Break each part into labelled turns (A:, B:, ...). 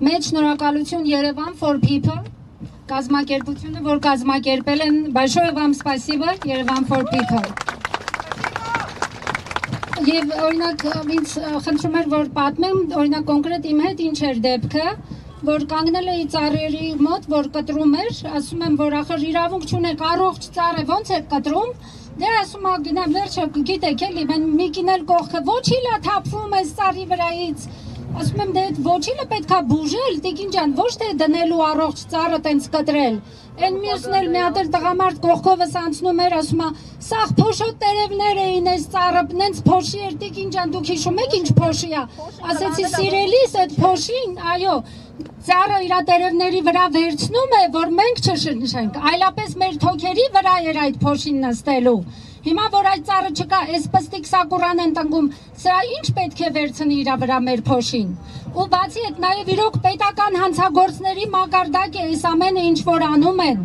A: Մեծ շնորհակալություն Երևան for People կազմակերպությունը, որ կազմակերպել են, большое вам спасибо Երևան for People։ Եվ օրինակ ինձ խնդրում էր, որ պատմեմ, օրինակ կոնկրետ իմ հետ ինչ էր դեպքը, որ կանգնել էի ծառերի մոտ, որ կտրում էր, ասում եմ, որ ախր իրավունք չունեք, առողջ ծառ է, ոնց եք կտրում, դե ասում ա գնամ վերջը գիտեք էլի, մի կինել կողքը ոչիլա թափվում է ծառի վրայից, ասում եմ դե այդ ոչիլը պետքա բուժել, տիկին ջան, ոչ թե դնելու առողջ ծառը տենց կտրել, այն մյուսն էլ մի հատ էլ տղամարդ կողքովս անցնում էր, ասում ա սաղ փոշոտ տերևներ էին այս ծառը, նենց փոշի էր, տիկին ջան, դուք հիշում եք ինչ փոշի ա, ասեցի սիրելիս այդ փոշին, այո, ծառը իր տերևների վրա վերցնում է, որ մենք չշնչենք, այլապես մեր թոքերի վրա էր այդ փոշին նստելու։ Հիմա որ այդ ծառը չկա, այս պստիկ սակուրան են տնկում, սրա ինչ պետք է վերցնի իր վրա մեր փոշին։ Ու բացի այդ նաև իրոք պետական հանցագործների մակարդակ է այս ամենը ինչ որ անում են։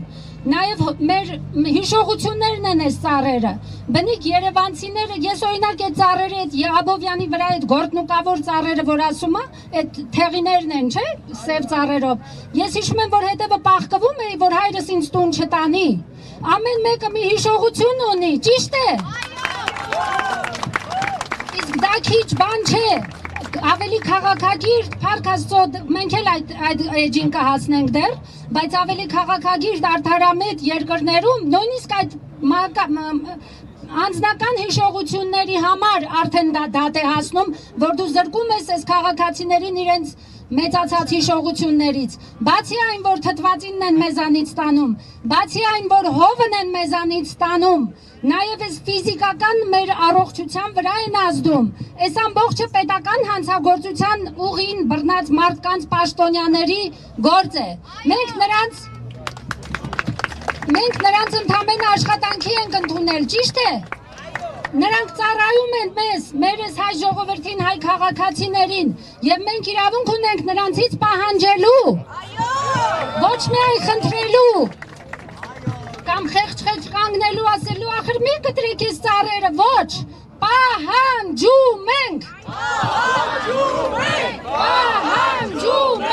A: Նաև մեր հիշողություններն են այս ծառերը։ Բնիկ երևանցիները, ես օրինակ այդ ծառերը, այդ Աբովյանի վրա այդ գործնուկավոր ծառերը, որ ասում է, այդ թեղիներն են, չէ՞, սև ծառերով։ Ես հիշում եմ, որ հետևը պաղկվում էի, որ հայրս ինձ տուն չտանի։ Ամեն մեկը մի հիշողություն ունի, ճիշտ է։ Իսկ դա քիչ բան չէ, ավելի քաղաքագիրտ, փառք Աստծո, մենք էլ այդ էջին կհասնենք դեռ, բայց ավելի քաղաքագիրտ արդարամետ երկրներում նույնիսկ այդ անձնական հիշողությունների համար արդեն դա դատ է հասնում, որ դու զրկում ես այս քաղաքացիներին իրենց մեծացած հիշողություններից, բացի այն, որ թթվածինն են մեզանից տանում, բացի այն, որ հովն են մեզանից տանում, նաև այս ֆիզիկական մեր առողջության վրա են ազդում, այս ամբողջը պետական հանցագործության ուղին բռնած մարդկանց պաշտոնյաների գործ է, մենք նրանց ընդամենը աշխատանքի ենք ընդունել, ճիշտ է, նրանք ծառայում են մեզ, մեր այս հայ ժողովրդին, հայ քաղաքացիներին, և մենք իրավունք ունենք նրանցից պահանջելու, ոչ միայն խնդրելու, կամ խեղճ կանգնելու ասելու, ախր մի կտրեք այս ծառերը, ոչ, պահանջում ենք, պահանջում ենք,